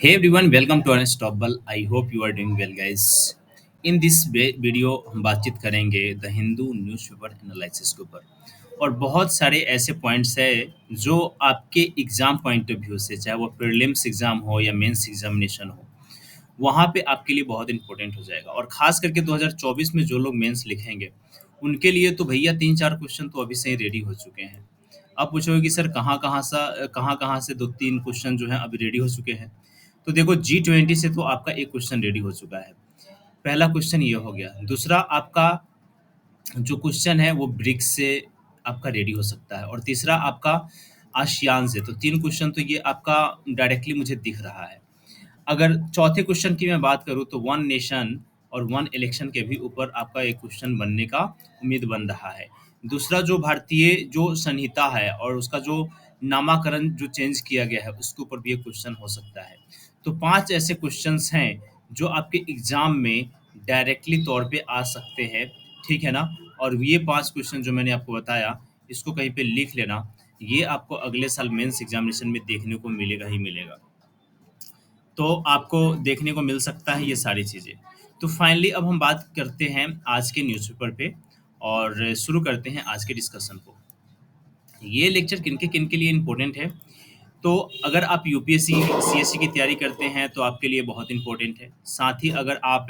Hey everyone, welcome to Unstoppable. I hope you are doing well, guys. In this video हम बातचीत करेंगे the Hindu newspaper analysis के ऊपर और बहुत सारे ऐसे पॉइंट्स हैं जो आपके एग्जाम पॉइंट ऑफ व्यू से, चाहे वो प्रीलिम्स एग्जाम हो या मेंस एग्जामिनेशन हो, वहाँ पे आपके लिए बहुत इंपॉर्टेंट हो जाएगा। और खास करके 2024 में जो लोग मेंस लिखेंगे उनके लिए तो भैया 3-4 क्वेश्चन तो अभी से ही रेडी हो चुके हैं। आप पूछोगे कि सर कहाँ-कहाँ से 2-3 क्वेश्चन जो हैं अभी रेडी हो चुके हैं। तो देखो G20 से तो आपका एक क्वेश्चन रेडी हो चुका है। पहला क्वेश्चन ये हो गया। दूसरा आपका जो क्वेश्चन है वो ब्रिक्स से आपका रेडी हो सकता है और तीसरा आपका आसियान से। तो 3 क्वेश्चन तो ये आपका डायरेक्टली मुझे दिख रहा है। अगर चौथे क्वेश्चन की मैं बात करूँ तो वन नेशन और वन इलेक्शन के भी ऊपर आपका एक क्वेश्चन बनने का उम्मीद बन रहा है। दूसरा जो भारतीय जो संहिता है और उसका जो नामाकरण जो चेंज किया गया है उसके ऊपर भी एक क्वेश्चन हो सकता है। तो 5 ऐसे क्वेश्चंस हैं जो आपके एग्ज़ाम में डायरेक्टली तौर पे आ सकते हैं, ठीक है ना? और ये 5 क्वेश्चन जो मैंने आपको बताया इसको कहीं पे लिख लेना, ये आपको अगले साल मेंस एग्ज़ामिनेशन में देखने को मिलेगा ही मिलेगा। तो आपको देखने को मिल सकता है ये सारी चीज़ें। तो फाइनली अब हम बात करते हैं आज के न्यूज़पेपर पे और शुरू करते हैं आज के डिस्कशन को। ये लेक्चर किनके लिए इम्पोर्टेंट है? तो अगर आप यूपीएससी, सीएससी की तैयारी करते हैं तो आपके लिए बहुत इम्पोर्टेंट है। साथ ही अगर आप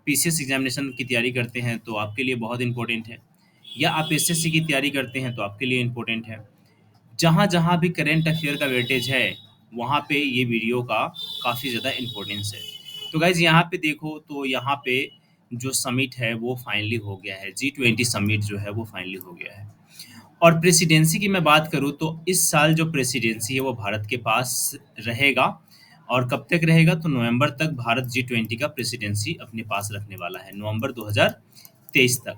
पीसीएस एग्जामिनेशन की तैयारी करते हैं तो आपके लिए बहुत इम्पोर्टेंट है। या आप एसएससी की तैयारी करते हैं तो आपके लिए इम्पोर्टेंट है। जहाँ-जहाँ भी करंट अफेयर का वेटेज है, वहाँ पे ये वीडियो का काफ़ी ज़्यादा इम्पोर्टेंस है। तो गाइज़ यहाँ पे देखो तो यहाँ पे जो समिट है वो फाइनली हो गया है, G20 समिट जो है वो फाइनली हो गया है। और प्रेसिडेंसी की मैं बात करूँ तो इस साल जो प्रेसिडेंसी है वो भारत के पास रहेगा और कब तक रहेगा तो नवंबर तक भारत G20 का प्रेसिडेंसी अपने पास रखने वाला है, नवंबर 2023 तक।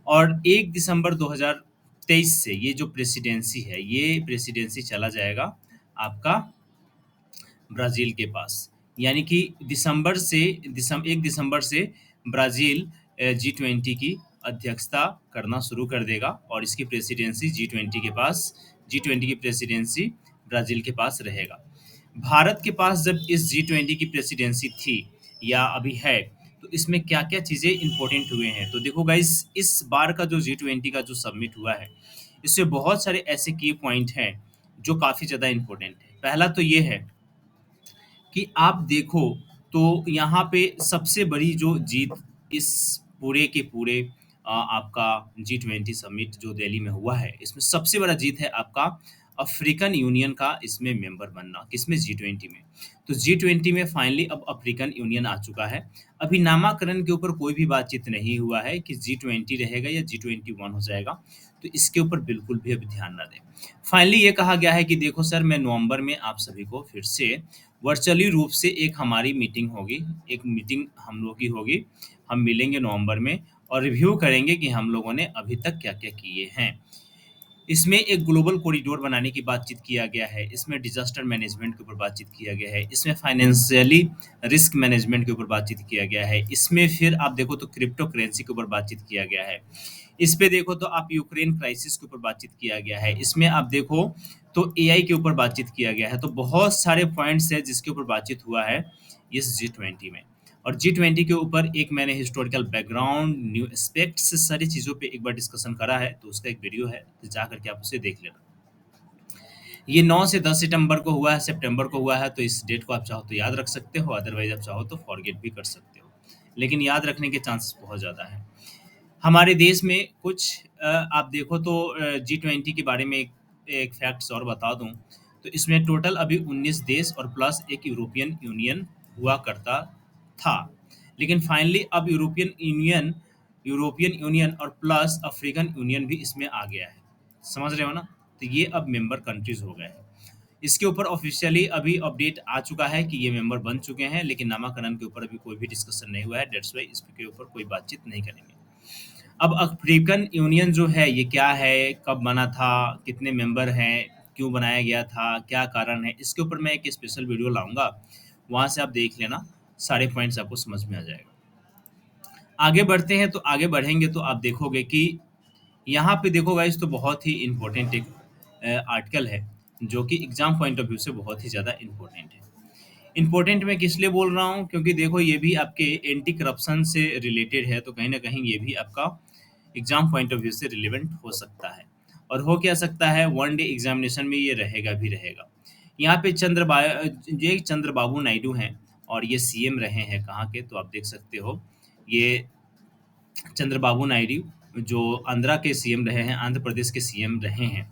और 1 दिसंबर 2023 से ये जो प्रेसिडेंसी है, ये प्रेसिडेंसी चला जाएगा आपका ब्राज़ील के पास। यानी कि 1 दिसंबर से ब्राज़ील G20 की अध्यक्षता करना शुरू कर देगा और इसकी प्रेसिडेंसी G20 की प्रेसिडेंसी ब्राज़ील के पास रहेगा। भारत के पास जब इस G20 की प्रेसिडेंसी थी या अभी है, तो इसमें क्या-क्या चीज़ें इम्पोर्टेंट हुए हैं। तो देखो गाइज़ इस बार का जो G20 का जो समिट हुआ है, इसमें बहुत सारे ऐसे की पॉइंट हैं, जो काफ़ी ज़्यादा इम्पोर्टेंट है। पहला तो ये है कि आप देखो तो यहाँ पे सबसे बड़ी जो जीत इस पूरे के पूरे आपका G20 समिट जो दिल्ली में हुआ है, इसमें सबसे बड़ा जीत है आपका अफ्रीकन यूनियन का इसमें मेंबर बनना, किसमें G20 में। तो G20 में फाइनली अब अफ्रीकन यूनियन आ चुका है। अभी नामाकरण के ऊपर कोई भी बातचीत नहीं हुआ है कि G20 रहेगा या G21 हो जाएगा, तो इसके ऊपर बिल्कुल भी अभी ध्यान ना दें। फाइनली ये कहा गया है कि देखो सर मैं नवंबर में आप सभी को फिर से वर्चुअली रूप से एक हमारी मीटिंग होगी, एक मीटिंग हम लोग की होगी। हम मिलेंगे नवंबर में और रिव्यू करेंगे कि हम लोगों ने अभी तक क्या-क्या किए हैं। इसमें एक ग्लोबल कॉरिडोर बनाने की बातचीत किया गया है, इसमें डिज़ास्टर मैनेजमेंट के ऊपर बातचीत किया गया है, इसमें फाइनेंशियली रिस्क मैनेजमेंट के ऊपर बातचीत किया गया है, इसमें फिर आप देखो तो क्रिप्टो करेंसी के ऊपर बातचीत किया गया है। इस पे देखो तो आप यूक्रेन क्राइसिस के ऊपर बातचीत किया गया है, इसमें आप देखो तो एआई के ऊपर बातचीत किया गया है। तो बहुत सारे पॉइंट्स हैं जिसके ऊपर बातचीत हुआ है इस G20 में। और G20 के ऊपर एक मैंने हिस्टोरिकल बैकग्राउंड, न्यू एस्पेक्ट्स सारी चीज़ों पे एक बार डिस्कशन करा है, तो उसका एक वीडियो है, तो जा कर के आप उसे देख लेना। ये 9 से 10 सितंबर को हुआ है, सितंबर को हुआ है, तो इस डेट को आप चाहो तो याद रख सकते हो, अदरवाइज़ आप चाहो तो फॉरगेट भी कर सकते हो। लेकिन याद रखने के चांसेस बहुत ज़्यादा हैं। हमारे देश में कुछ आप देखो तो G20 के बारे में एक फैक्ट्स और बता दूँ, तो इसमें टोटल अभी 19 देश और प्लस एक यूरोपियन यूनियन हुआ करता था। लेकिन फाइनली अब यूरोपियन यूनियन और प्लस अफ्रीकन यूनियन भी इसमें आ गया है। समझ रहे हो ना? तो ये अब मेंबर कंट्रीज़ हो गए हैं। इसके ऊपर ऑफ़िशियली अभी अपडेट आ चुका है कि ये मेंबर बन चुके हैं, लेकिन नामाकरण के ऊपर अभी कोई भी डिस्कशन नहीं हुआ है, दैट्स व्हाई इसके ऊपर कोई बातचीत नहीं करेंगे। अब अफ्रीकन यूनियन जो है ये क्या है, कब बना था, कितने मेंबर हैं, क्यों बनाया गया था, क्या कारण है, इसके ऊपर मैं एक स्पेशल वीडियो लाऊँगा, वहाँ से आप देख लेना, सारे पॉइंट्स आपको समझ में आ जाएगा। आगे बढ़ते हैं तो आगे बढ़ेंगे तो आप देखोगे कि यहाँ पे देखो गाइस तो बहुत ही इम्पोर्टेंट एक आर्टिकल है, जो कि एग्ज़ाम पॉइंट ऑफ व्यू से बहुत ही ज़्यादा इम्पोर्टेंट है। इम्पोर्टेंट मैं किस लिए बोल रहा हूँ, क्योंकि देखो ये भी आपके एंटी करप्शन से रिलेटेड है, तो कहीं ना कहीं ये भी आपका एग्जाम पॉइंट ऑफ व्यू से रिलेवेंट हो सकता है। और हो क्या सकता है, वन डे एग्जामिनेशन में ये रहेगा भी रहेगा। यहाँ पे ये चंद्रबाबू नायडू हैं, और ये सीएम रहे हैं कहाँ के, तो आप देख सकते हो ये चंद्रबाबू नायडू जो आंध्रा के सीएम रहे हैं, आंध्र प्रदेश के सीएम रहे हैं।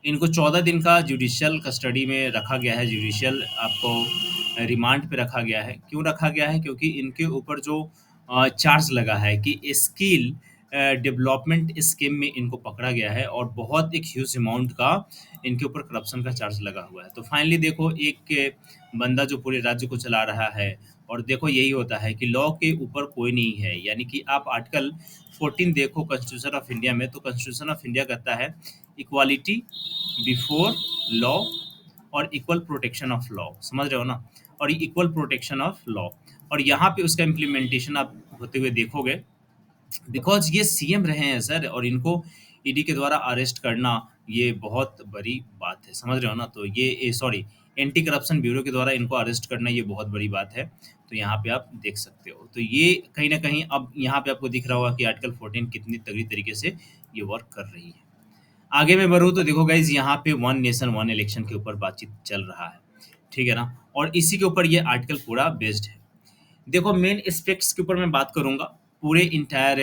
इनको 14 दिन का जुडिशियल कस्टडी में रखा गया है, जुडिशियल आपको रिमांड पे रखा गया है। क्यों रखा गया है? क्योंकि इनके ऊपर जो चार्ज लगा है कि स्किल डेवलपमेंट स्कीम में इनको पकड़ा गया है, और बहुत एक ह्यूज अमाउंट का इनके ऊपर करप्शन का चार्ज लगा हुआ है। तो फाइनली देखो एक बंदा जो पूरे राज्य को चला रहा है, और देखो यही होता है कि लॉ के ऊपर कोई नहीं है, यानी कि आप आर्टिकल 14 देखो कॉन्स्टिट्यूशन ऑफ इंडिया में, तो कॉन्स्टिट्यूशन ऑफ इंडिया कहता है इक्वालिटी बिफोर लॉ और इक्वल प्रोटेक्शन ऑफ लॉ, समझ रहे हो ना? और इक्वल प्रोटेक्शन ऑफ लॉ, और यहाँ पे उसका इम्प्लीमेंटेशन आप होते हुए देखोगे, बिकॉज ये सीएम रहे हैं सर, और इनको ईडी के द्वारा अरेस्ट करना ये बहुत बड़ी बात है, समझ रहे हो ना? तो ये सॉरी, एंटी करप्शन ब्यूरो के द्वारा इनको अरेस्ट करना ये बहुत बड़ी बात है। तो यहाँ पे आप देख सकते हो, तो ये कहीं ना कहीं अब यहाँ पे आपको दिख रहा होगा कि आर्टिकल 14 कितनी तगड़ी तरीके से ये वर्क कर रही है। आगे मैं बढ़ूँ तो देखो गाइज, यहाँ पे वन नेशन वन इलेक्शन के ऊपर बातचीत चल रहा है, ठीक है ना? और इसी के ऊपर ये आर्टिकल पूरा बेस्ड है। देखो मेन एस्पेक्ट्स के ऊपर मैं बात करूंगा, पूरे इंटायर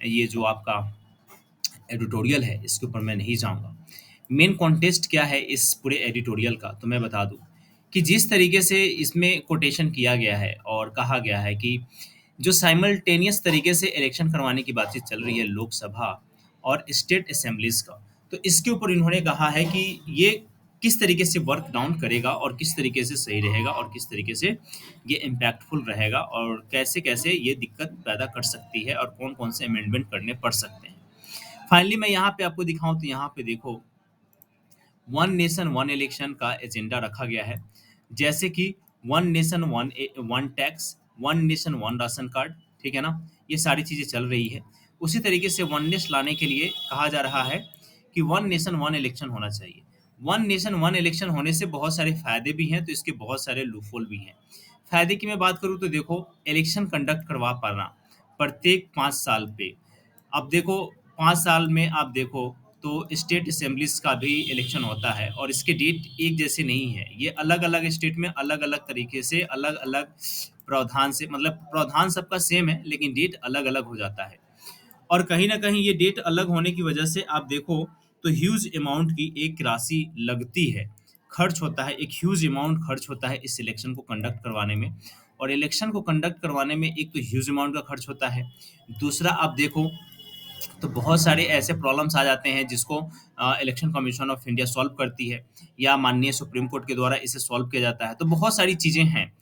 ये जो आपका एडिटोरियल है इसके ऊपर मैं नहीं जाऊंगा। मेन कॉन्टेस्ट क्या है इस पूरे एडिटोरियल का, तो मैं बता दूं कि जिस तरीके से इसमें कोटेशन किया गया है और कहा गया है कि जो साइमल्टेनियस तरीके से इलेक्शन करवाने की बातचीत चल रही है लोकसभा और स्टेट असेंबलीज का, तो इसके ऊपर इन्होंने कहा है कि ये किस तरीके से वर्क डाउन करेगा, और किस तरीके से सही रहेगा, और किस तरीके से ये इम्पैक्टफुल रहेगा, और कैसे कैसे ये दिक्कत पैदा कर सकती है, और कौन कौन से अमेंडमेंट करने पड़ सकते हैं। फाइनली मैं यहाँ पे आपको दिखाऊं तो यहाँ पे देखो वन नेशन वन इलेक्शन का एजेंडा रखा गया है, जैसे कि one nation one one tax, one nation one ration card, ठीक है ना? ये सारी चीज़ें चल रही है। उसी तरीके से वननेस लाने के लिए कहा जा रहा है कि वन नेशन वन इलेक्शन होना चाहिए। वन नेशन वन इलेक्शन होने से बहुत सारे फायदे भी हैं, तो इसके बहुत सारे लूपहोल भी हैं। फायदे की मैं बात करूँ तो देखो, इलेक्शन कंडक्ट करवा पाना प्रत्येक 5 साल पे। अब देखो 5 साल में आप देखो तो स्टेट असेंबलीज का भी इलेक्शन होता है, और इसके डेट एक जैसे नहीं है, ये अलग अलग स्टेट में अलग अलग तरीके से अलग अलग प्रावधान से, मतलब प्रावधान सबका सेम है लेकिन डेट अलग अलग हो जाता है। और कहीं ना कहीं ये डेट अलग होने की वजह से आप देखो तो ह्यूज अमाउंट की एक राशि लगती है, खर्च होता है, एक ह्यूज अमाउंट खर्च होता है इस इलेक्शन को कंडक्ट करवाने में। और इलेक्शन को कंडक्ट करवाने में एक तो ह्यूज अमाउंट का खर्च होता है, दूसरा आप देखो तो बहुत सारे ऐसे प्रॉब्लम्स आ जाते हैं जिसको election commission of India solve करती है, या माननीय सुप्रीम कोर्ट के द्वारा इसे सॉल्व किया जाता है, तो बहुत सारी चीज़ें हैं।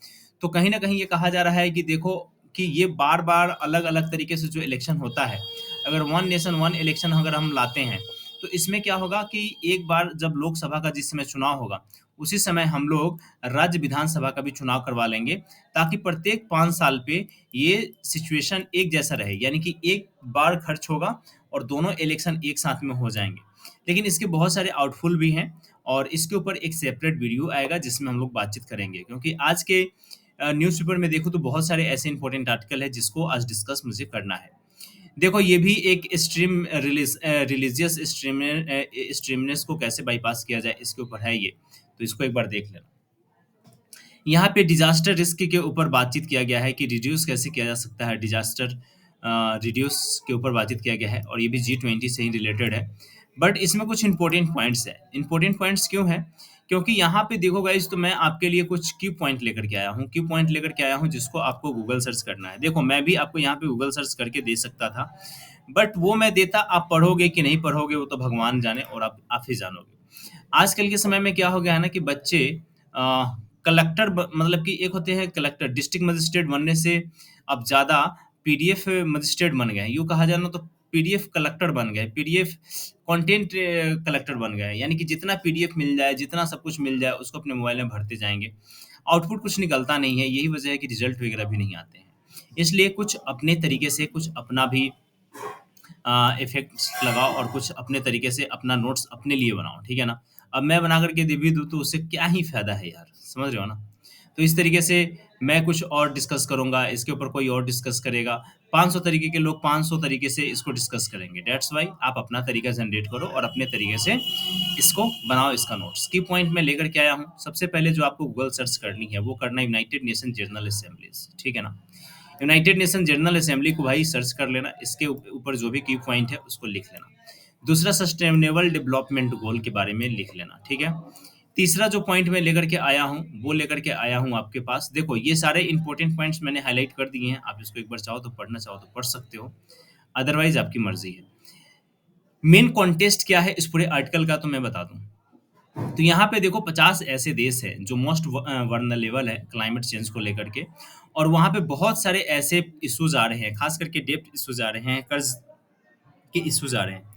तो कहीं ना कहीं ये कहा जा रहा है कि देखो कि ये बार बार अलग अलग तरीके से जो इलेक्शन होता है, अगर वन नेशन वन इलेक्शन अगर हम लाते हैं, तो इसमें क्या होगा कि एक बार जब लोकसभा का जिस समय चुनाव होगा, उसी समय हम लोग राज्य विधानसभा का भी चुनाव करवा लेंगे, ताकि प्रत्येक 5 साल पे ये सिचुएशन एक जैसा रहे, यानी कि एक बार खर्च होगा और दोनों इलेक्शन एक साथ में हो जाएंगे। लेकिन इसके बहुत सारे आउटफुल भी हैं, और इसके ऊपर एक सेपरेट वीडियो आएगा जिसमें हम लोग बातचीत करेंगे, क्योंकि आज के न्यूज़पेपर में देखो तो बहुत सारे ऐसे इंपॉर्टेंट आर्टिकल है जिसको आज डिस्कस मुझे करना है। देखो ये भी एक रिलीजियस स्ट्रीमनेस को कैसे बाईपास किया जाए इसके ऊपर है ये, तो इसको एक बार देख लेना। यहाँ पे डिजास्टर रिस्क के ऊपर बातचीत किया गया है कि रिड्यूस कैसे किया जा सकता है, डिजास्टर रिड्यूस के ऊपर बातचीत किया गया है, और ये भी G20 से ही रिलेटेड है। बट इसमें कुछ इंपॉर्टेंट पॉइंट्स है। इंपॉर्टेंट पॉइंट्स क्यों है? क्योंकि यहाँ पे देखो गाइज, तो मैं आपके लिए कुछ की पॉइंट लेकर के आया हूँ, की पॉइंट लेकर के आया हूँ जिसको आपको गूगल सर्च करना है। देखो मैं भी आपको यहाँ पे गूगल सर्च करके दे सकता था, बट वो मैं देता, आप पढ़ोगे कि नहीं पढ़ोगे वो तो भगवान जाने, और आप ही जानोगे। आजकल के समय में क्या हो गया है ना कि बच्चे कलेक्टर मतलब कि एक होते हैं कलेक्टर, डिस्ट्रिक्ट मजिस्ट्रेट बनने से अब ज़्यादा पीडीएफ मजिस्ट्रेट बन गए हैं। यूँ कहा जाए ना तो पीडीएफ कलेक्टर बन गए, पीडीएफ कंटेंट कलेक्टर बन गए हैं। यानी कि जितना पीडीएफ मिल जाए, जितना सब कुछ मिल जाए, उसको अपने मोबाइल में भरते जाएँगे। आउटपुट कुछ निकलता नहीं है, यही वजह है कि रिजल्ट वगैरह भी नहीं आते हैं। इसलिए कुछ अपने तरीके से, कुछ अपना भी इफ़ेक्ट्स लगाओ, और कुछ अपने तरीके से अपना नोट्स अपने लिए बनाओ, ठीक है ना? अब मैं बना कर के दे भी दूँ तो उससे क्या ही फ़ायदा है यार, समझ रहे हो ना? तो इस तरीके से मैं कुछ और डिस्कस करूँगा, इसके ऊपर कोई और डिस्कस करेगा। 500 तरीके के लोग 500 तरीके से इसको डिस्कस करेंगे। दैट्स व्हाई आप अपना तरीका जनरेट करो और अपने तरीके से इसको बनाओ इसका नोट्स। की पॉइंट मैं लेकर के आया हूँ। सबसे पहले जो आपको गूगल सर्च करनी है, वो करना है यूनाइटेड नेशन जनरल असेंबलीज़, ठीक है ना? यूनाइटेड नेशन जनरल असेंबली को भाई सर्च कर लेना, इसके ऊपर जो भी की पॉइंट है उसको लिख लेना। दूसरा सस्टेनेबल डेवलपमेंट गोल के बारे में लिख लेना, ठीक है? तीसरा जो पॉइंट मैं लेकर के आया हूँ, वो लेकर के आया हूँ आपके पास। देखो ये सारे इंपॉर्टेंट पॉइंट्स मैंने हाइलाइट कर दिए हैं, आप इसको एक बार चाहो तो पढ़ना चाहो तो पढ़ सकते हो, अदरवाइज़ आपकी मर्ज़ी है। मेन कॉन्टेस्ट क्या है इस पूरे आर्टिकल का तो मैं बता दूँ। तो यहाँ पे देखो 50 ऐसे देश हैं जो मोस्ट वर्नरेबल है क्लाइमेट चेंज को लेकर के, और वहाँ पे बहुत सारे ऐसे इश्यूज आ रहे हैं, खास करके डेप्थ इश्यूज आ रहे हैं, कर्ज के इश्यूज आ रहे हैं।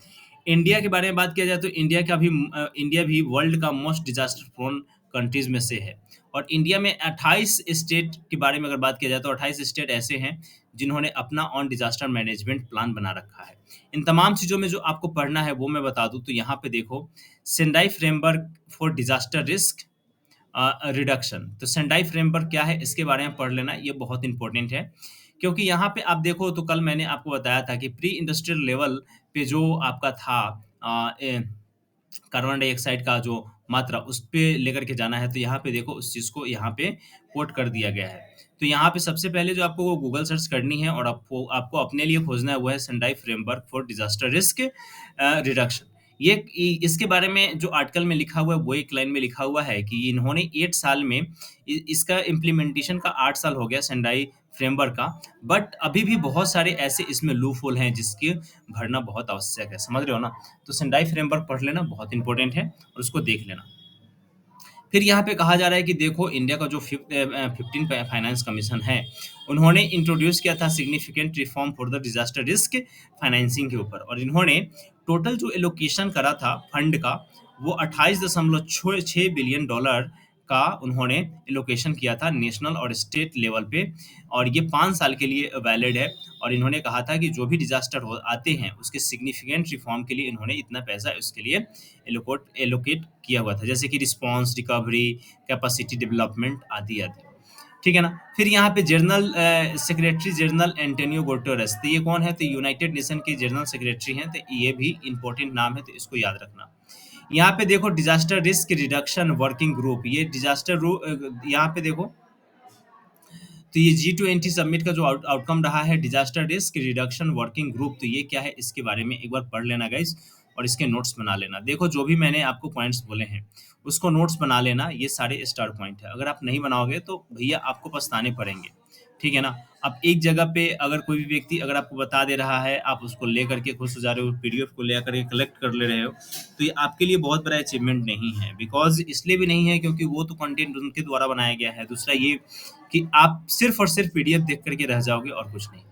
इंडिया के बारे में बात किया जाए तो इंडिया भी वर्ल्ड का मोस्ट डिजास्टर प्रोन कंट्रीज में से है। और इंडिया में 28 स्टेट के बारे में अगर बात किया जाए तो 28 स्टेट ऐसे हैं जिन्होंने अपना ऑन डिजास्टर मैनेजमेंट प्लान बना रखा है। इन तमाम चीज़ों में जो आपको पढ़ना है वो मैं बता दूं, तो यहाँ पे देखो Sendai framework for disaster risk reduction. तो सेंडाई फ्रेमवर्क क्या है इसके बारे में पढ़ लेना, ये बहुत इंपॉर्टेंट है। क्योंकि यहाँ पे आप देखो तो कल मैंने आपको बताया था कि प्री इंडस्ट्रियल लेवल पे जो आपका था कार्बन डाइऑक्साइड का जो मात्रा उस पे लेकर के जाना है, तो यहाँ पे देखो उस चीज़ को यहाँ पे कोट कर दिया गया है। तो यहाँ पे सबसे पहले जो आपको वो गूगल सर्च करनी है और आपको आपको अपने लिए खोजना है वो है Sendai framework for disaster risk reduction. ये इसके बारे में जो आर्टिकल में लिखा हुआ है वो एक लाइन में लिखा हुआ है कि इन्होंने 8 साल में इसका इम्प्लीमेंटेशन का 8 साल हो गया सेंडाई फ्रेमवर्क का, बट अभी भी बहुत सारे ऐसे इसमें लूप होल हैं जिसके भरना बहुत आवश्यक है, समझ रहे हो ना? तो सेंडाई फ्रेमवर्क पढ़ लेना, बहुत इंपॉर्टेंट है और उसको देख लेना। फिर यहाँ पे कहा जा रहा है कि देखो इंडिया का जो 15 फाइनेंस कमीशन है, उन्होंने इंट्रोड्यूस किया था significant reform for the disaster risk financing के ऊपर, और इन्होंने टोटल जो एलोकेशन करा था फंड का वो 28.6 बिलियन डॉलर का उन्होंने एलोकेशन किया था नेशनल और स्टेट लेवल पे, और ये 5 साल के लिए वैलिड है। और इन्होंने कहा था कि जो भी डिजास्टर हो आते हैं उसके सिग्निफिकेंट रिफॉर्म के लिए इन्होंने इतना पैसा उसके लिए एलोकेट किया हुआ था, जैसे कि रिस्पॉन्स, रिकवरी, कैपेसिटी डेवलपमेंट आदि आदि। ठीक है ना? फिर यहाँ पे general secretary general Antonio Guterres, तो ये कौन है? तो यूनाइटेड नेशन के जनरल सेक्रेटरी हैं, तो ये भी इंपॉर्टेंट नाम है, तो इसको याद रखना। यहाँ पे देखो disaster risk reduction working group, ये यहाँ पे देखो, तो ये G20 समिट का जो आउटकम रहा है disaster risk reduction working group, तो ये क्या है इसके बारे में एक बार पढ़ लेना गाइस, और इसके नोट्स बना लेना। देखो जो भी मैंने आपको पॉइंट्स बोले हैं उसको नोट्स बना लेना, ये सारे स्टार पॉइंट है। अगर आप नहीं बनाओगे तो भैया आपको पछताने पड़ेंगे, ठीक है ना? अब एक जगह पे अगर कोई भी व्यक्ति अगर आपको बता दे रहा है, आप उसको लेकर के खुश हो जा रहे हो, पीडीएफ को लेकर के कलेक्ट कर ले रहे हो, तो ये आपके लिए बहुत बड़ा अचीवमेंट नहीं है। बिकॉज इसलिए भी नहीं है क्योंकि वो तो कंटेंट उनके द्वारा बनाया गया है, दूसरा ये कि आप सिर्फ और सिर्फ पीडीएफ देख करके रह जाओगे और कुछ नहीं।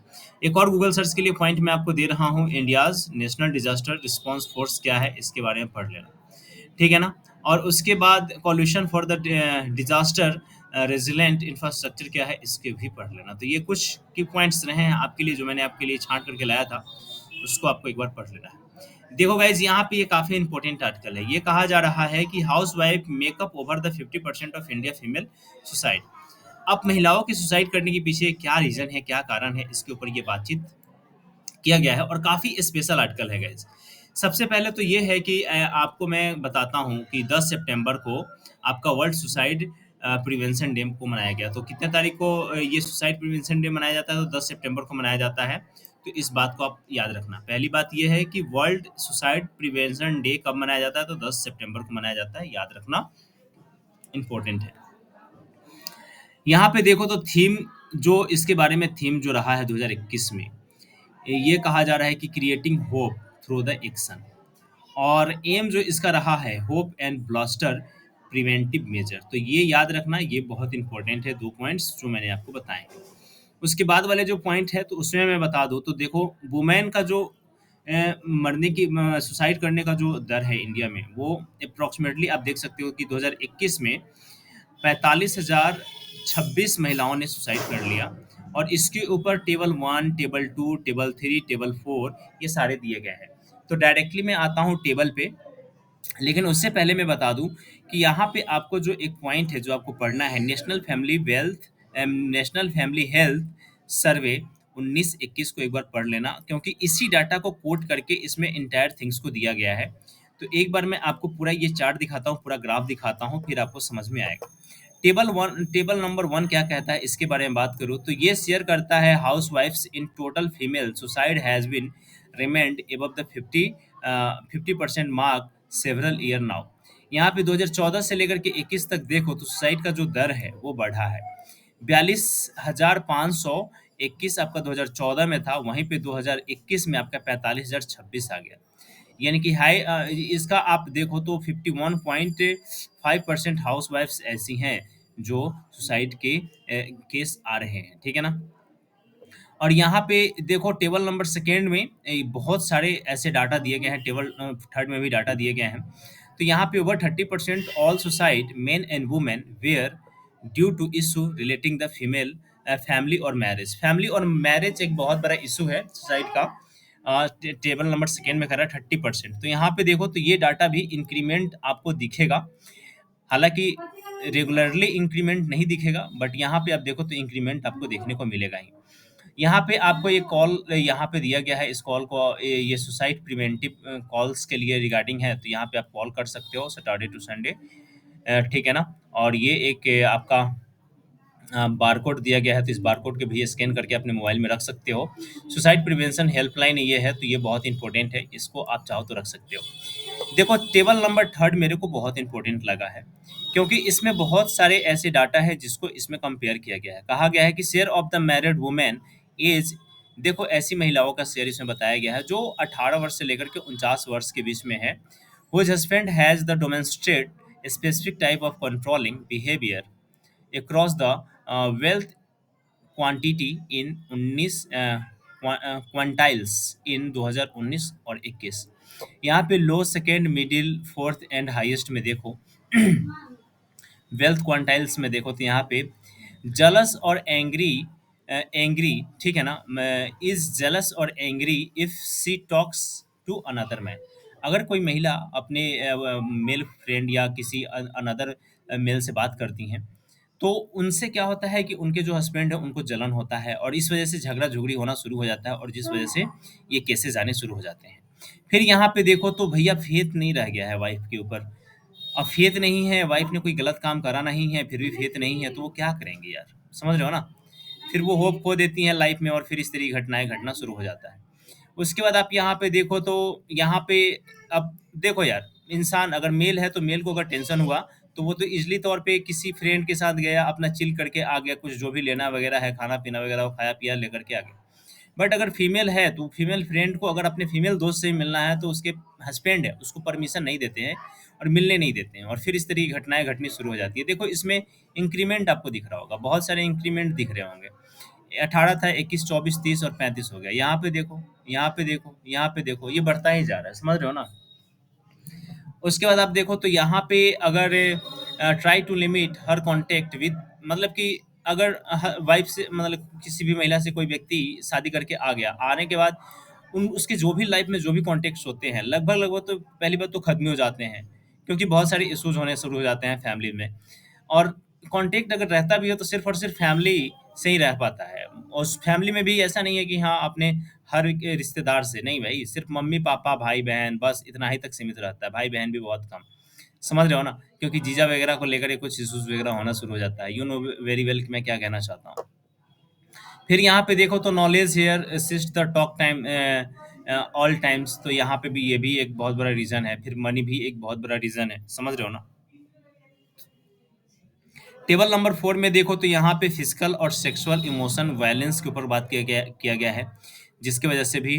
एक और गूगल सर्च के लिए पॉइंट मैं आपको दे रहा हूँ, India's national disaster response force क्या है इसके बारे में पढ़ लेना, ठीक है ना? और उसके बाद collision for the disaster resilient infrastructure क्या है इसके भी पढ़ लेना। तो ये कुछ की पॉइंट्स रहे हैं आपके लिए जो मैंने आपके लिए छांट करके लाया था, उसको आपको एक बार पढ़ लेना है। देखो गाइज यहाँ पे ये काफी इंपॉर्टेंट आर्टिकल है। ये कहा जा रहा है कि house wife makeup over the 50% of India female suicide. अब महिलाओं के सुसाइड करने के पीछे क्या रीजन है, क्या कारण है, इसके ऊपर ये बातचीत किया गया है और काफ़ी स्पेशल आर्टिकल है गाइज। सबसे पहले तो ये है कि आपको मैं बताता हूँ कि 10 सितंबर को आपका वर्ल्ड सुसाइड प्रिवेंशन डे को मनाया गया। तो कितने तारीख को ये सुसाइड प्रिवेंशन डे मनाया जाता है? तो 10 सितंबर को मनाया जाता है। तो इस बात को आप याद रखना। पहली बात ये है कि वर्ल्ड सुसाइड प्रिवेंशन डे कब मनाया जाता है? तो 10 सितंबर को मनाया जाता है, याद रखना, इंपॉर्टेंट है। यहाँ पे देखो तो थीम जो इसके बारे में थीम जो रहा है 2021 में, ये कहा जा रहा है कि creating hope through the action, और एम जो इसका रहा है hope and blaster preventive measure. तो ये याद रखना, ये बहुत इंपॉर्टेंट है, 2 पॉइंट्स जो मैंने आपको बताए। उसके बाद वाले जो पॉइंट है तो उसमें मैं बता दूं तो देखो वुमेन का जो मरने की सुसाइड करने का जो दर है इंडिया में, वो अप्रॉक्सीमेटली आप देख सकते हो कि 2021 में 45,026 महिलाओं ने सुसाइड कर लिया। और इसके ऊपर टेबल 1, टेबल 2, टेबल 3, टेबल 4 ये सारे दिए गए हैं। तो डायरेक्टली मैं आता हूँ टेबल पे। लेकिन उससे पहले मैं बता दूं कि यहाँ पे आपको जो एक पॉइंट है जो आपको पढ़ना है, नेशनल फैमिली हेल्थ सर्वे 19-21 को एक बार पढ़ लेना, क्योंकि इसी डाटा को कोट करके इसमें इंटायर थिंग्स को दिया गया है। तो एक बार मैं आपको पूरा ये चार्ट दिखाता हूँ, पूरा ग्राफ दिखाता हूँ, फिर आपको समझ में आएगा। टेबल नंबर वन क्या कहता है, इसके बारे में बात करूँ तो ये शेयर करता है हाउस वाइफ्स in total female suicide has been remained above the 50% mark several year now. यहाँ पे 2014 से लेकर के 21 तक देखो तो सुसाइड का जो दर है वो बढ़ा है। 42,521 आपका 2014 में था, वहीं पे 2021 में आपका 45,026 आ गया। यानी कि इसका आप देखो तो 51.5% हाउस वाइफ्स ऐसी हैं जो सुसाइड के केस आ रहे हैं, ठीक है ना। और यहाँ पे देखो टेबल नंबर सेकेंड में बहुत सारे ऐसे डाटा दिए गए हैं, टेबल थर्ड में भी डाटा दिए गए हैं। तो यहाँ पे over 30% all suicide men and women were due to issue relating the female family और मैरिज एक बहुत बड़ा इशू है सुसाइड का। टेबल नंबर सेकेंड में कर रहा है 30%। तो यहाँ पे देखो तो ये डाटा भी इंक्रीमेंट आपको दिखेगा, हालांकि रेगुलरली इंक्रीमेंट नहीं दिखेगा, बट यहाँ पे आप देखो तो इंक्रीमेंट आपको देखने को मिलेगा ही। यहाँ पे आपको एक कॉल यहाँ पे दिया गया है, इस कॉल को ये सुसाइड प्रिवेंटिव कॉल्स के लिए रिगार्डिंग है, तो यहाँ पे आप कॉल कर सकते हो सैटरडे टू संडे, ठीक है ना। और ये एक आपका बारकोड दिया गया है, तो इस बारकोड के भी स्कैन करके अपने मोबाइल में रख सकते हो। सुसाइड प्रिवेंशन हेल्पलाइन ये है, तो ये बहुत इंपॉर्टेंट है, इसको आप चाहो तो रख सकते हो। देखो टेबल नंबर थर्ड मेरे को बहुत इंपॉर्टेंट लगा है, क्योंकि इसमें बहुत सारे ऐसे डाटा है जिसको इसमें कंपेयर किया गया है। कहा गया है कि share of the married women age, देखो ऐसी महिलाओं का शेयर इसमें बताया गया है जो 18 वर्ष से लेकर के 49 वर्ष के बीच में है, whose husband has the demonstrate a specific type of controlling behavior across the wealth quantity in 19 quantiles in 2019 और 21। यहाँ पे low, second, middle, fourth and highest में देखो वेल्थ क्वांटाइल्स में देखो तो यहाँ पे जलस और एंग्री, ठीक है ना, इज जेलस और angry if she talks to another man. अगर कोई महिला अपने मेल फ्रेंड या किसी अनदर मेल से बात करती हैं, तो उनसे क्या होता है कि उनके जो हस्बैंड है उनको जलन होता है, और इस वजह से झगड़ा झुगड़ी होना शुरू हो जाता है, और जिस वजह से ये केसेस आने शुरू हो जाते हैं। फिर यहाँ पे देखो तो भैया फेथ नहीं रह गया है वाइफ के ऊपर। अब फेथ नहीं है, वाइफ ने कोई गलत काम करा नहीं है, फिर भी फेथ नहीं है, तो वो क्या करेंगे यार, समझ रहे हो ना। फिर वो होप खो देती हैं लाइफ में, और फिर इस तरह की घटनाएं घटना शुरू हो जाता है। उसके बाद आप यहाँ पे देखो तो यहाँ पे अब देखो यार, इंसान अगर मेल है तो मेल को अगर टेंशन हुआ तो वो तो इजली तौर पे किसी फ्रेंड के साथ गया, अपना चिल करके आ गया, कुछ जो भी लेना वगैरह है, खाना पीना वगैरह वो खाया पिया लेकर के आ गया। बट अगर फीमेल है तो फीमेल फ्रेंड को अगर अपने फीमेल दोस्त से मिलना है तो उसके हस्बैंड है उसको परमिशन नहीं देते हैं और मिलने नहीं देते हैं, और फिर इस तरह की घटनाएं घटनी शुरू हो जाती है। देखो इसमें इंक्रीमेंट आपको दिख रहा होगा, बहुत सारे इंक्रीमेंट दिख रहे होंगे। 18 था, 21, 24, 30 और 35 हो गया। यहाँ पे देखो, यहाँ पे देखो, यहाँ पे देखो, ये बढ़ता ही जा रहा है, समझ रहे हो ना। उसके बाद आप देखो तो यहाँ पे अगर try to limit her contact with, मतलब कि अगर वाइफ से, मतलब किसी भी महिला से कोई व्यक्ति शादी करके आ गया, आने के बाद उन उसके जो भी लाइफ में जो भी कॉन्टेक्ट्स होते हैं लगभग लगभग तो पहली बात तो खत्म ही हो जाते हैं, क्योंकि बहुत सारे इश्यूज होने शुरू हो जाते हैं फैमिली में। और कांटेक्ट अगर रहता भी है तो सिर्फ और सिर्फ फैमिली से ही रह पाता है, और उस फैमिली में भी ऐसा नहीं है कि हाँ अपने हर एक रिश्तेदार से नहीं भाई, सिर्फ मम्मी पापा भाई बहन बस इतना ही तक सीमित रहता है, भाई बहन भी बहुत कम, समझ रहे हो ना। क्योंकि जीजा वगैरह को लेकर के कुछ इश्यूज वगैरह होना शुरू हो जाता है, यू नो वेरी वेल कि मैं क्या कहना चाहता हूँ। फिर यहाँ पे देखो तो knowledge hair assist the talk time all times, तो यहाँ पे भी ये भी एक बहुत बड़ा रीजन है। फिर मनी भी एक बहुत बड़ा रीजन है, समझ रहे हो ना। टेबल नंबर 4 में देखो तो यहाँ पे फिजिकल और सेक्सुअल इमोशन वायलेंस के ऊपर बात किया गया है, जिसकी वजह से भी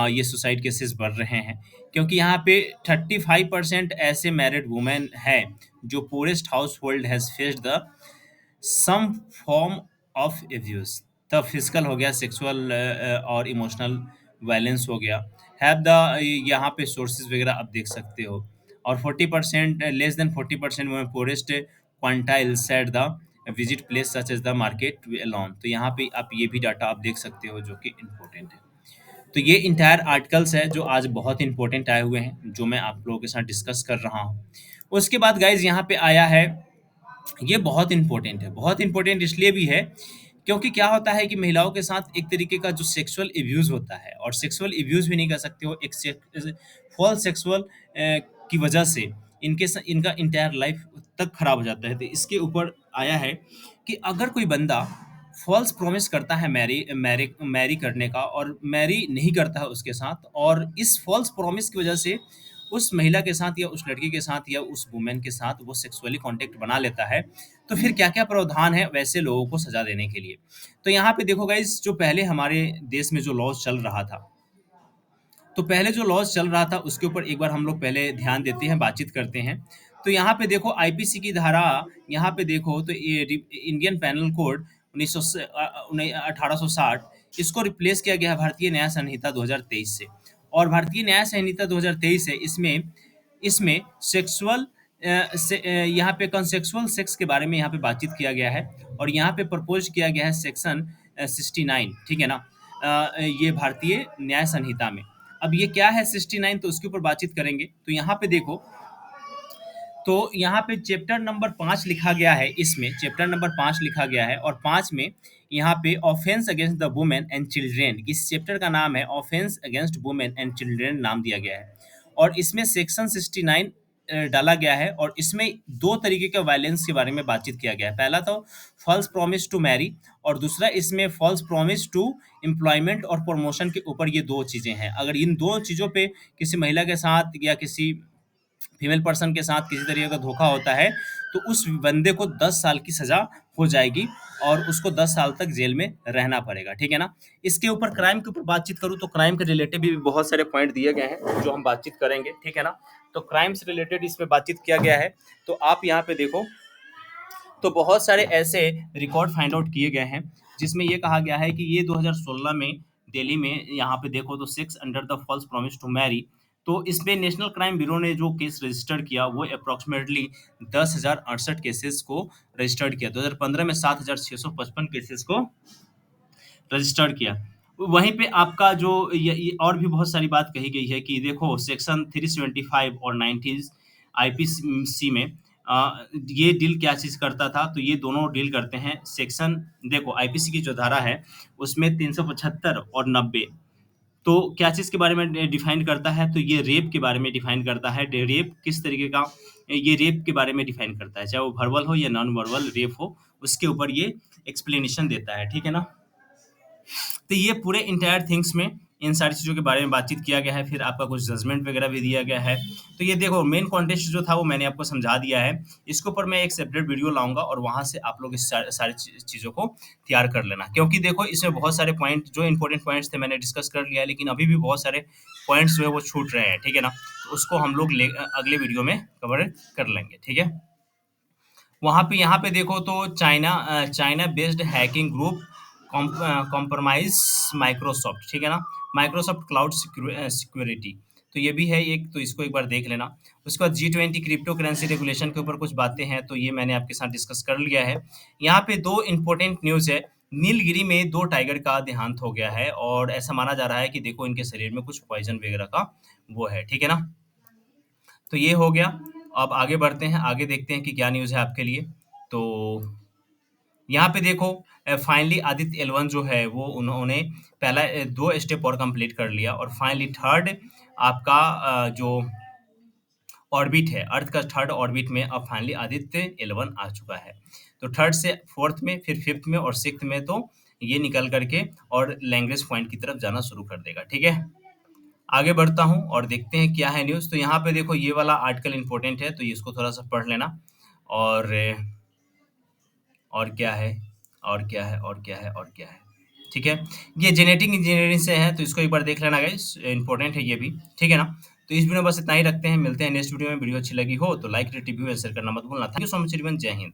ये सुसाइड केसेस बढ़ रहे हैं। क्योंकि यहाँ पे 35% ऐसे मैरिड वुमेन हैं जो poorest household has faced the some form of abuse. तब फिजिकल हो गया, सेक्सुअल और इमोशनल वायलेंस हो गया। हैव द, यहाँ पे सोर्सेज वगैरह आप देख सकते हो। और 40% लेस देन 40% में poorest quantile set the visit place such as the market alone. तो यहाँ पे आप ये भी डाटा आप देख सकते हो जो कि इम्पोर्टेंट है। तो ये इंटायर आर्टिकल्स है जो आज बहुत इंपॉर्टेंट आए हुए हैं, जो मैं आप लोगों के साथ डिस्कस कर रहा हूँ। उसके बाद गाइज़ यहाँ पे आया है, ये बहुत इम्पोर्टेंट है, बहुत इम्पोर्टेंट इसलिए भी है क्योंकि क्या होता है कि महिलाओं के साथ एक तरीके का जो सेक्सुअल अब्यूज़ होता है, और सेक्सुअल अब्यूज़ भी नहीं कह सकते हो, एक फॉल्स सेक्सुअल की वजह से इनका इंटायर लाइफ तक खराब हो जाता है। तो इसके ऊपर आया है कि अगर कोई बंदा फॉल्स प्रॉमिस करता है मैरी मैरी मैरी करने का और मैरी नहीं करता है उसके साथ, और इस फॉल्स प्रॉमिस की वजह से उस महिला के साथ या उस लड़की के साथ या उस वुमेन के साथ वो सेक्सुअली कॉन्टैक्ट बना लेता है, तो फिर क्या-क्या प्रावधान है वैसे लोगों को सज़ा देने के लिए। तो यहाँ पे देखो गाइज़, जो पहले हमारे देश में जो लॉज़ चल रहा था, तो पहले जो लॉज़ चल रहा था उसके ऊपर एक बार हम लोग पहले ध्यान देते हैं, बातचीत करते हैं। तो यहाँ पे देखो आईपीसी की धारा, यहाँ पे देखो तो ये इंडियन पैनल कोड 1860, इसको रिप्लेस किया गया है भारतीय न्याय संहिता 2023 से। और भारतीय न्याय संहिता 2023 है, इसमें इसमें सेक्सुअल यहाँ पे कंसेक्सुअल सेक्स के बारे में यहाँ पे बातचीत किया गया है, और यहाँ पे प्रपोज किया गया है सेक्शन 69, ठीक है ना? ये भारतीय न्याय संहिता में। अब ये क्या है 69, तो उसके ऊपर बातचीत करेंगे। तो यहाँ पे देखो, तो यहाँ पे चैप्टर नंबर 5 लिखा गया है, इसमें चैप्टर नंबर 5 लिखा गया है, और 5 में यहाँ पे offence against the women and children, इस चैप्टर का नाम है offence against women and children नाम दिया गया है। और इसमें सेक्शन 69 डाला गया है, और इसमें 2 तरीके के वायलेंस के बारे में बातचीत किया गया है। पहला तो फॉल्स प्रॉमिस टू मैरी, और दूसरा इसमें फॉल्स प्रॉमिस टू एम्प्लॉयमेंट और प्रमोशन के ऊपर ये 2 चीज़ें हैं। अगर इन 2 चीज़ों पे किसी महिला के साथ या किसी फीमेल पर्सन के साथ किसी तरीके का धोखा होता है, तो उस बंदे को 10 साल की सज़ा हो जाएगी, और उसको 10 साल तक जेल में रहना पड़ेगा, ठीक है ना? इसके ऊपर क्राइम के ऊपर बातचीत करूँ तो क्राइम के रिलेटेड भी बहुत सारे पॉइंट दिए गए हैं, जो हम बातचीत करेंगे, ठीक है ना? तो क्राइम से रिलेटेड इसमें बातचीत किया गया है। तो आप यहाँ पे देखो, तो बहुत सारे ऐसे रिकॉर्ड फाइंड आउट किए गए हैं, जिसमें ये कहा गया है कि ये 2016 में दिल्ली में यहाँ पे देखो तो 6 under the false promise to marry, तो इसमें नेशनल क्राइम ब्यूरो ने जो केस रजिस्टर किया वो अप्रॉक्सिमेटली 10,068 केसेस को रजिस्टर्ड किया। 2015 में 7,655 केसेस को रजिस्टर्ड किया। वहीं पे आपका जो ये और भी बहुत सारी बात कही गई है कि देखो सेक्शन 375 और 90 आईपीसी में ये डील क्या चीज़ करता था, तो ये दोनों डील करते हैं। सेक्शन देखो आईपीसी की जो धारा है उसमें 375 और 90, तो क्या चीज़ के बारे में डिफाइन करता है, तो ये रेप के बारे में डिफाइन करता है। रेप किस तरीके का, ये रेप के बारे में डिफाइन करता है, चाहे वो वर्बल हो या नॉन वर्बल रेप हो, उसके ऊपर ये एक्सप्लेनेशन देता है, ठीक है ना? तो ये पूरे इंटायर थिंग्स में इन सारी चीज़ों के बारे में बातचीत किया गया है, फिर आपका कुछ जजमेंट वगैरह भी दिया गया है। तो ये देखो मेन कॉन्टेक्स्ट जो था वो मैंने आपको समझा दिया है। इसके ऊपर मैं एक सेपरेट वीडियो लाऊँगा, और वहाँ से आप लोग इस सारी चीज़ों को तैयार कर लेना। क्योंकि देखो इसमें बहुत सारे पॉइंट, जो इम्पोर्टेंट पॉइंट्स थे मैंने डिस्कस कर लिया है, लेकिन अभी भी बहुत सारे पॉइंट्स जो है वो छूट रहे हैं, ठीक है ना? तो उसको हम लोग अगले वीडियो में कवर कर लेंगे, ठीक है? वहाँ पे यहाँ पे देखो तो China based hacking group compromise Microsoft, ठीक है ना? माइक्रोसॉफ्ट क्लाउड सिक्योरिटी, तो ये भी है एक, तो इसको एक बार देख लेना। उसके बाद G20 क्रिप्टो करेंसी रेगुलेशन के ऊपर कुछ बातें हैं, तो ये मैंने आपके साथ डिस्कस कर लिया है। यहाँ पे 2 इम्पोर्टेंट न्यूज़ है। नीलगिरी में 2 टाइगर का देहांत हो गया है, और ऐसा माना जा रहा है कि देखो इनके शरीर में कुछ पॉइज़न वगैरह का वो है, ठीक है ना? तो ये हो गया। अब आगे बढ़ते हैं, आगे देखते हैं कि क्या न्यूज़ है आपके लिए। तो यहाँ पे देखो फाइनली आदित्य L1 जो है वो उन्होंने पहला 2 स्टेप और कंप्लीट कर लिया, और फाइनली थर्ड आपका जो ऑर्बिट है, अर्थ का थर्ड ऑर्बिट में अब फाइनली आदित्य L1 आ चुका है। तो थर्ड से फोर्थ में, फिर फिफ्थ में और सिक्स्थ में तो ये निकल करके और लैंग्वेज पॉइंट की तरफ जाना शुरू कर देगा, ठीक है? आगे बढ़ता हूँ और देखते हैं क्या है न्यूज़। तो यहाँ पे देखो ये वाला आर्टिकल इम्पोर्टेंट है, तो ये इसको थोड़ा-सा पढ़ लेना। और और क्या है, और क्या है, और क्या है, और क्या है, ठीक है? ये जेनेटिक इंजीनियरिंग से है, तो इसको एक बार देख लेना गाइस, इम्पोर्टेंट है ये भी, ठीक है ना? तो इस वीडियो में बस इतना ही रखते हैं, मिलते हैं नेक्स्ट वीडियो में। वीडियो अच्छी लगी हो तो लाइक, रिव्यू एंड शेयर करना मत भूलना। Thank you so much everyone, जय हिंद।